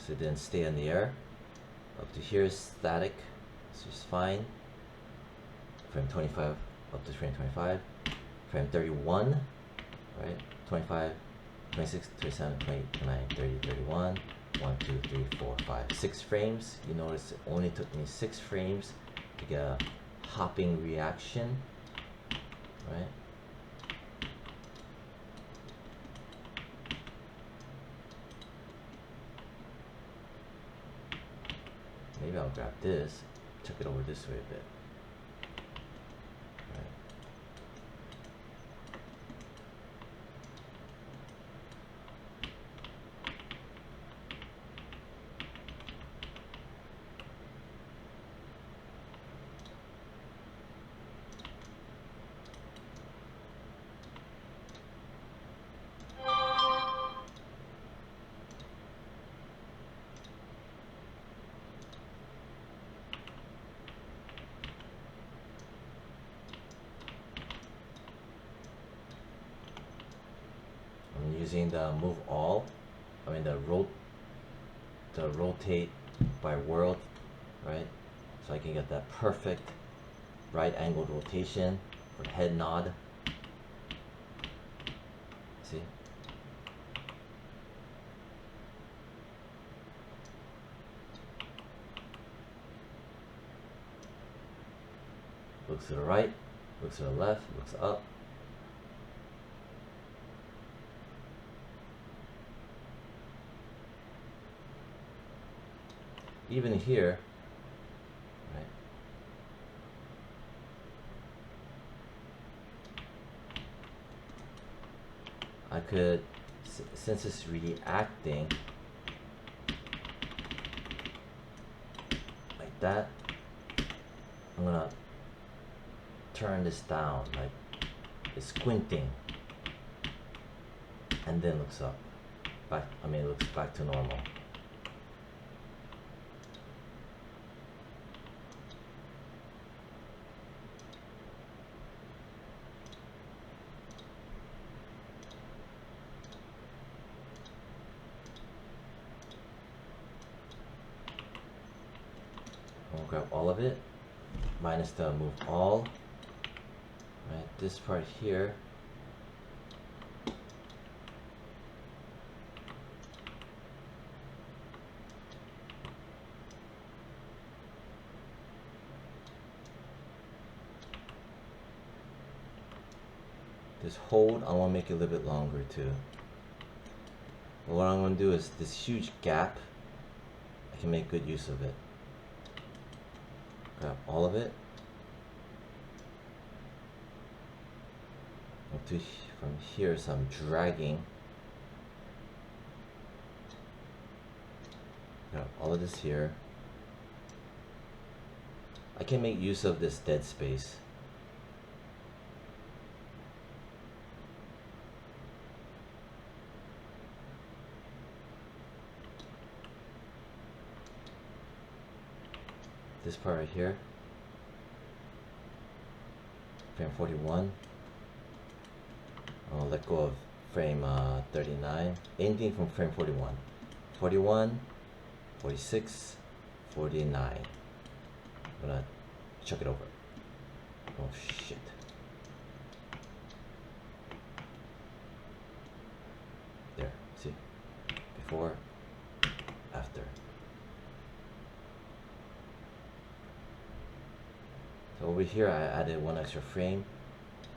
so it didn't stay in the air. Up to here is static, so it's fine. Frame 25 up to frame 25. Frame 31, right? 25, 26, 27, 28, 29, 30, 31. 1, 2, 3, 4, 5, 6 frames. You notice it only took me 6 frames to get a hopping reaction, right? Maybe I'll grab this, chuck it over this way a bit. Right. I'm using the move all, the rotate by world, right? So I can get that perfect right angled rotation for head nod. See? Looks to the right, looks to the left, looks up. Even here, right? I could, since it's reacting like that, I'm gonna turn this down, like it's squinting, and then looks up. It looks back to normal. I'll grab all of it, minus the move all. Right, this part here. This hold, I want to make it a little bit longer too. But what I'm going to do is this huge gap, I can make good use of it. Grab all of it. Up to from here, so I'm dragging. Grab all of this here. I can make use of this dead space. This part right here, frame 41. I'll let go of frame 39. Anything from frame 41. 41, 46, 49. I'm gonna chuck it over. Oh shit. There, see? Before, after. So over here I added one extra frame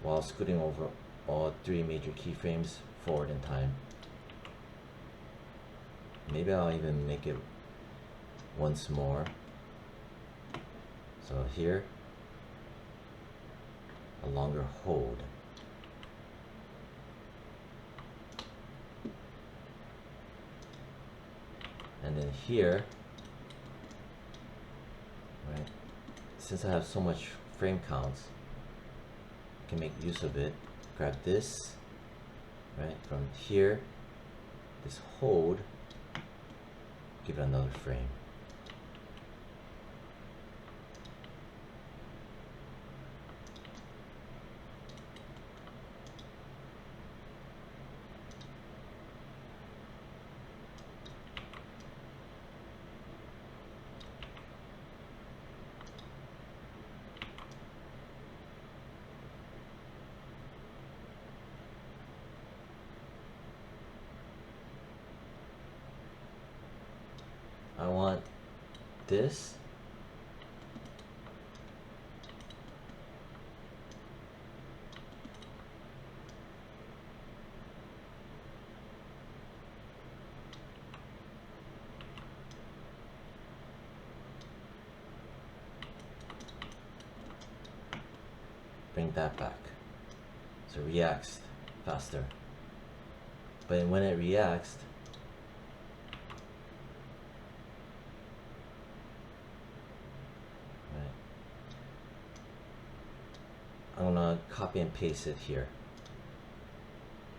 while scooting over all 3 major keyframes forward in time. Maybe I'll even make it once more. So here, a longer hold. And then here, right, since I have so much frame counts, I can make use of it. Grab this, right, from here, this hold, give it another frame. I want this. Bring that back. So it reacts faster. But when it reacts, right, I'm gonna copy and paste it here.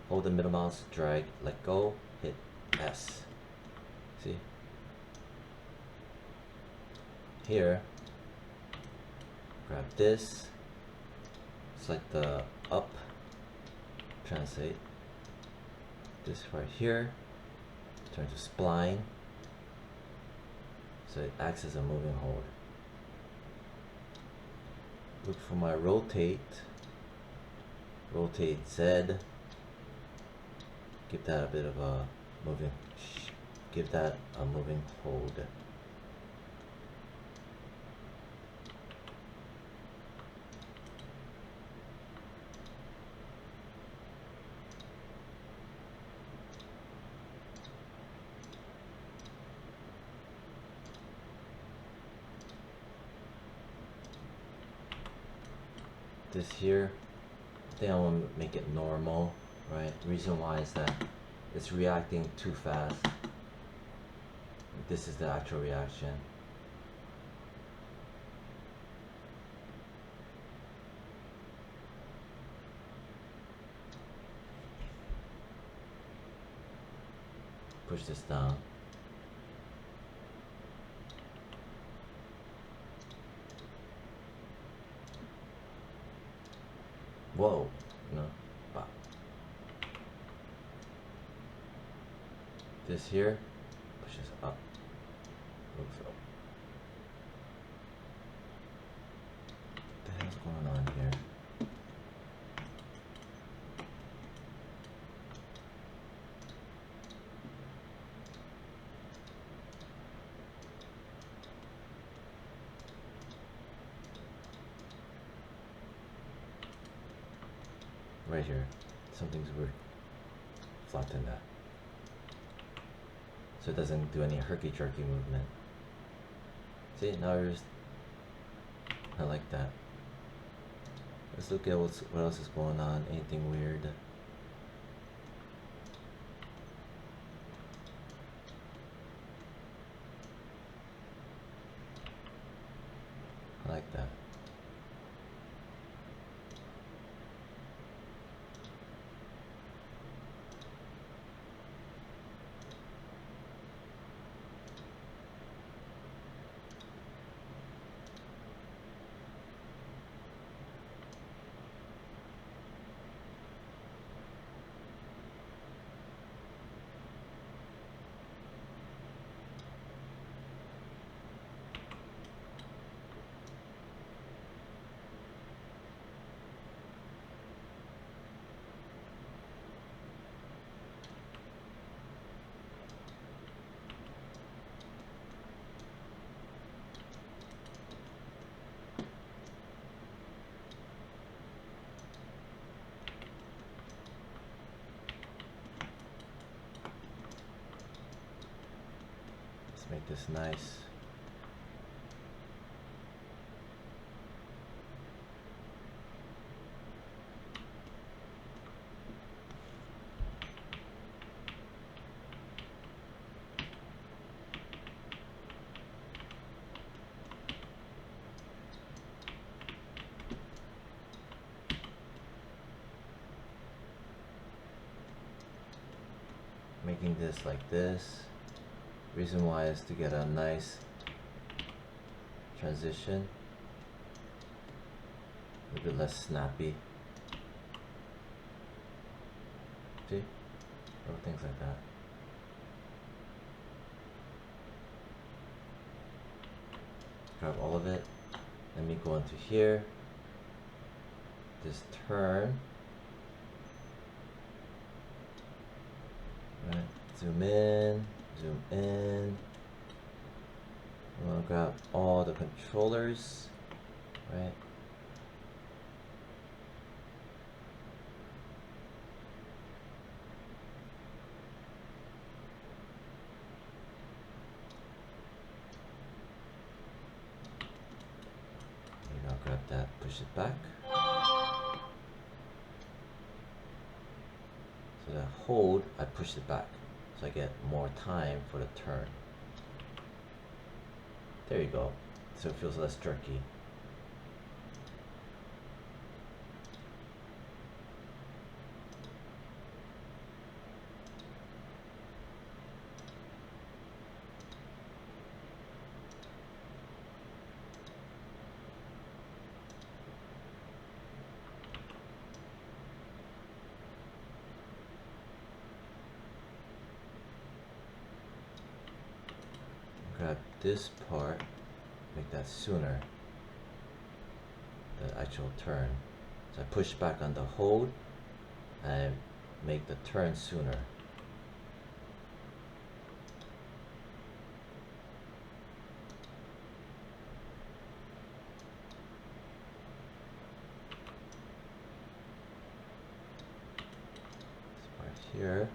Hold the middle mouse, drag, let go, hit S. See? Here, grab this, select the up, translate. This right here, turn to spline, so it acts as a moving hold. Look for my rotate Z, give that a bit of a moving, give that a moving hold. This here, I think I want to make it normal, right? Reason why is that it's reacting too fast. This is the actual reaction. Push this down. Whoa, no, wow. This here pushes up, moves up. What the hell's going on here? Right here, something's weird. Flatten that, so it doesn't do any herky-jerky movement. See, now there's, I like that. Let's look at what else is going on. Anything weird? I like that. Make this nice. Making this like this. Reason why is to get a nice transition, a little bit less snappy. See? Little things like that. Grab all of it. Let me go into here. This turn. Right. Zoom in. Zoom in. I'm gonna grab all the controllers, right? Maybe I'll grab that, push it back. So that hold, I push it back. So I get more time for the turn. There you go. So it feels less jerky. Grab this part, make that sooner, the actual turn. So I push back on the hold and make the turn sooner. This part here.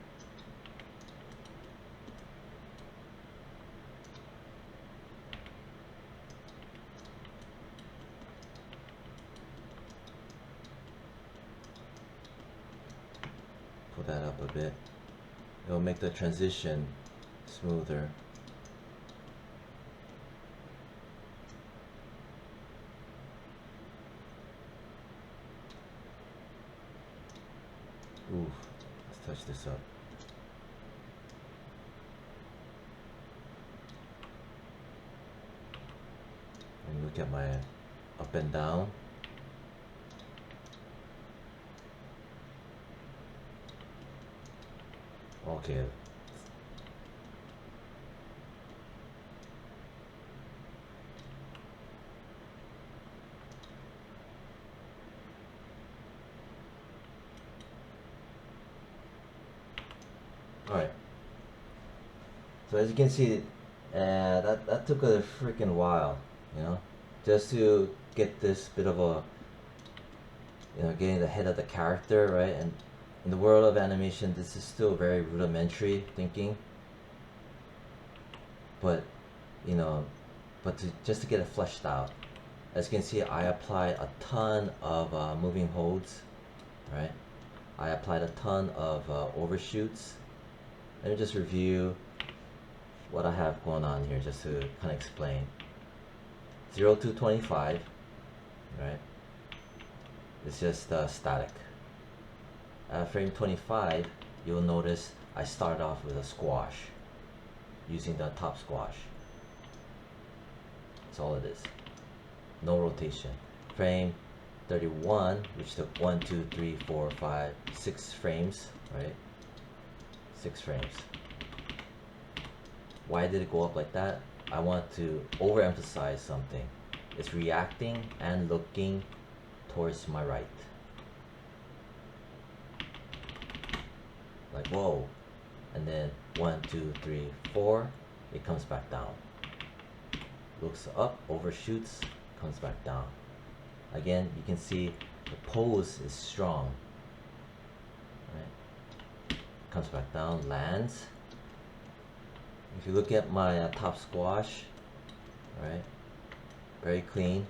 Pull that up a bit. It'll make the transition smoother. Ooh, let's touch this up. And look at my up and down. Okay. Alright. So as you can see, that took a freaking while, you know, just to get this bit of a, you know, getting the head of the character, right? And in the world of animation, this is still very rudimentary thinking, but you know, just to get it fleshed out. As you can see, I applied a ton of moving holds, right? I applied a ton of overshoots. Let me just review what I have going on here just to kind of explain. 0 to 25, right? It's just static. At frame 25, you'll notice I start off with a squash, using the top squash. That's all it is. No rotation. Frame 31, which took 1, 2, 3, 4, 5, 6 frames, right? 6 frames. Why did it go up like that? I want to overemphasize something. It's reacting and looking towards my right. Like, whoa. And then 1, 2, 3, 4, it comes back down. Looks up, overshoots, comes back down. Again, you can see the pose is strong. Right? Comes back down, lands. If you look at my top squash, right? Very clean.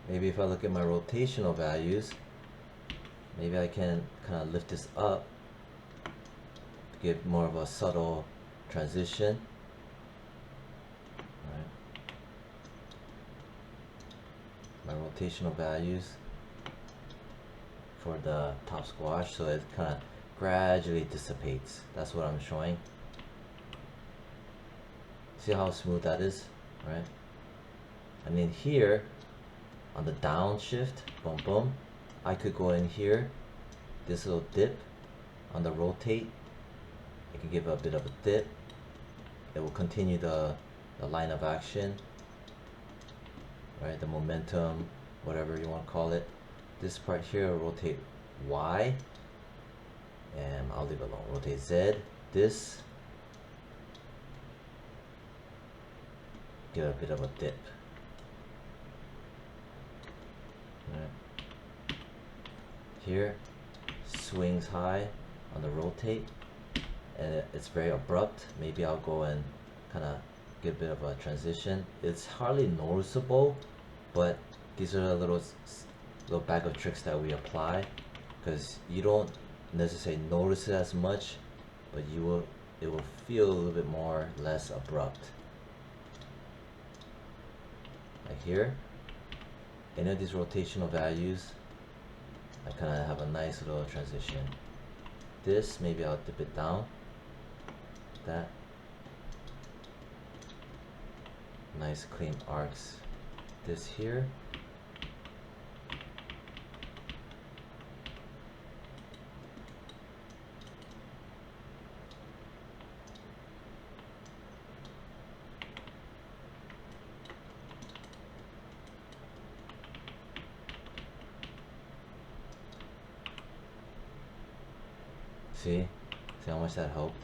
Maybe if I look at my rotational values, maybe I can kind of lift this up to give more of a subtle transition. Right. My rotational values for the top squash, so it kind of gradually dissipates. That's what I'm showing. See how smooth that is, right? And then here, on the downshift, boom boom, I could go in here, this little dip on the rotate, it can give a bit of a dip. It will continue the line of action, right? The momentum, whatever you want to call it. This part here will rotate Y, and I'll leave it alone. Rotate Z, this, get a bit of a dip. Right. Here, swings high on the rotate, and it's very abrupt. Maybe I'll go and kind of get a bit of a transition. It's hardly noticeable, but these are the little bag of tricks that we apply, because you don't necessarily notice it as much, but it will feel a little bit more less abrupt. Like here, any of these rotational values, I kind of have a nice little transition. This, maybe I'll dip it down. That. Nice clean arcs. This here. See how much that helped?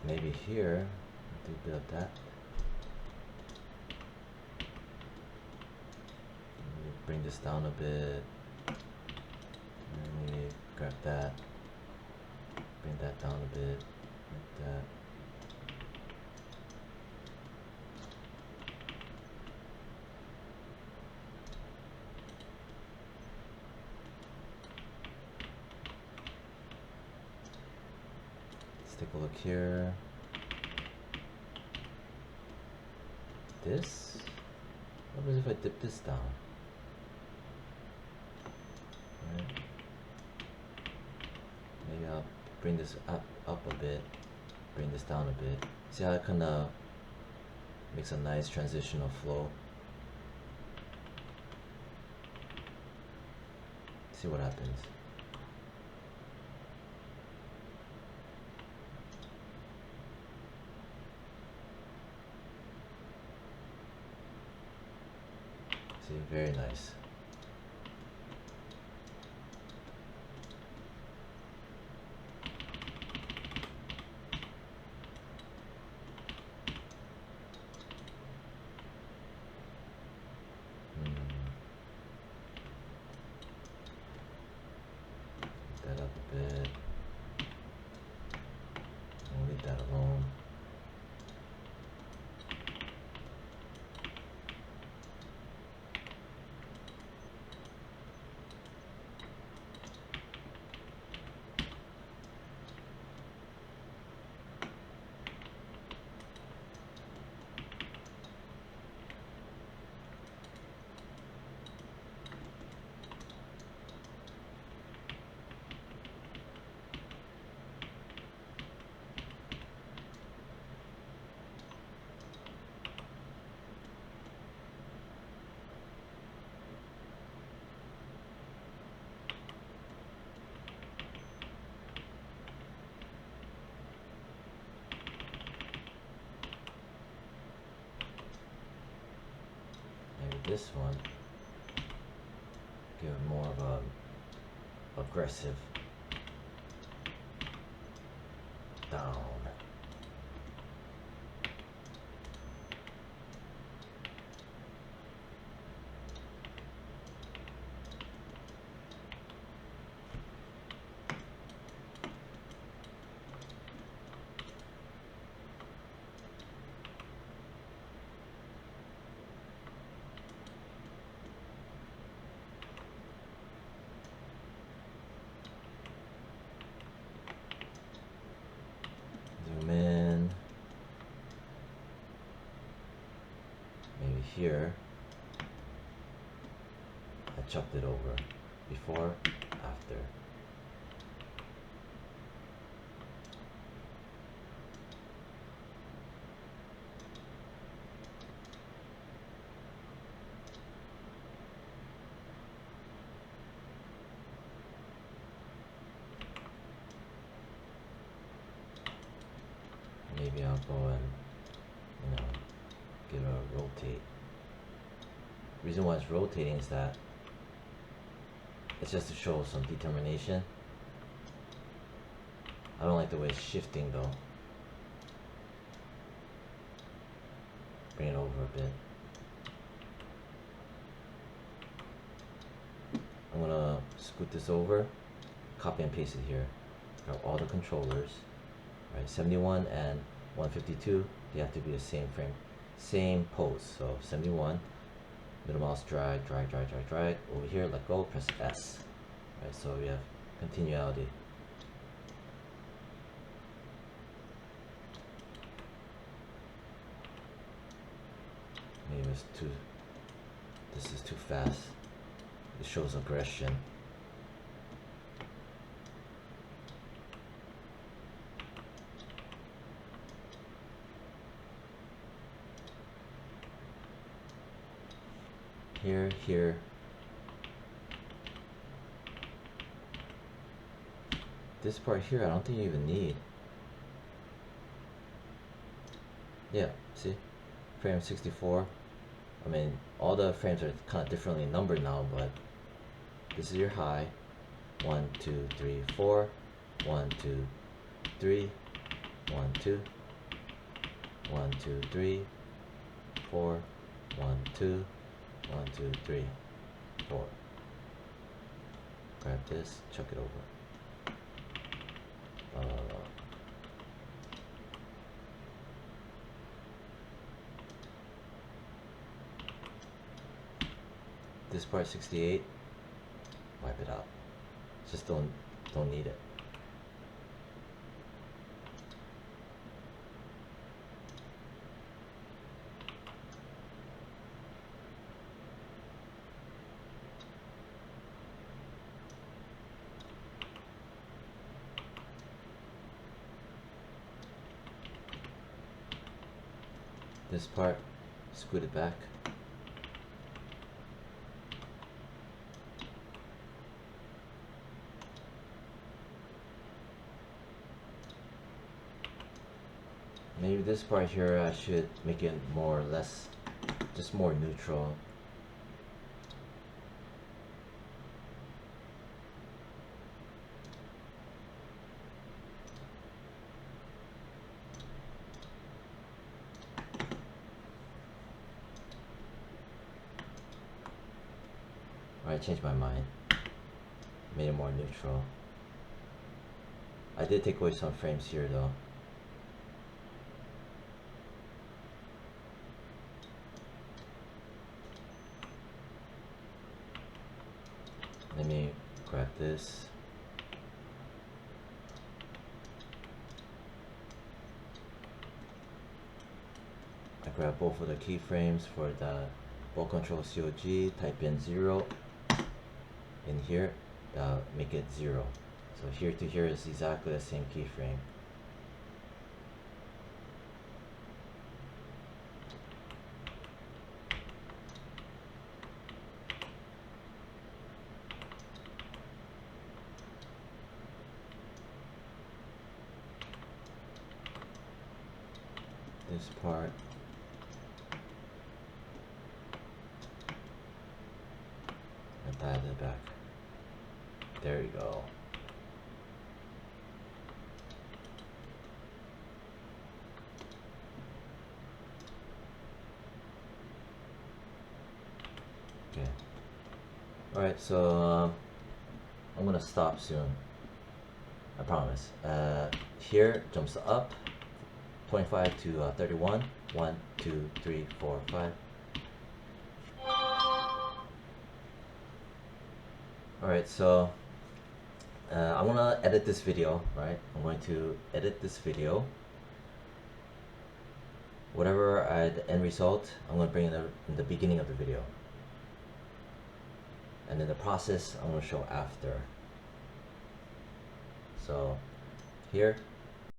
Maybe here, do a bit of that. Bring this down a bit. Maybe grab that. Bring that down a bit, like that. Take a look here. This? What happens if I dip this down? Right. Maybe I'll bring this up a bit, bring this down a bit. See how it kind of makes a nice transitional flow? See what happens. See, very nice. That up a bit. I'll leave that alone. This one, give it more of a aggressive down. Zoom in. Maybe here. I chopped it over. Before, after. Maybe I'll go and, give it a rotate. The reason why it's rotating is that It's just to show some determination. I don't like the way it's shifting though. Bring it over a bit. I'm gonna scoot this over, copy and paste it here. Grab all the controllers, right? 71 and 152, they have to be the same frame, same pose. So 71, middle mouse drag, drag, drag, drag, drag. Over here, let go, press S. Right, so we have continuality. Maybe it's too, this is too fast. It shows aggression. Here, here. This part here, I don't think you even need. Yeah, see? Frame 64. I mean, all the frames are kind of differently numbered now, but this is your high. 1, 2, 3, 4. 1, 2, 3. 1, 2. 1, 2, 3. 4. 1, 2. 1, 2, 3, 4. Grab this, chuck it over. This part 68, wipe it out. Just don't need it. This part, scoot it back. Maybe this part here I should make it more or less, just more neutral. I changed my mind. Made it more neutral. I did take away some frames here though. Let me grab this. I grab both of the keyframes for the ball control COG, type in 0 in here, make it 0. So here to here is exactly the same keyframe. This part. And dial it back. There you go. Okay. Alright, so I'm gonna stop soon. I promise. Here jumps up 25 to 31. 1, 2, 3, 4, 5. Alright, so I want to edit this video, right? I'm going to edit this video. Whatever the end result, I'm going to bring it in the beginning of the video. And then the process, I'm going to show after. So here,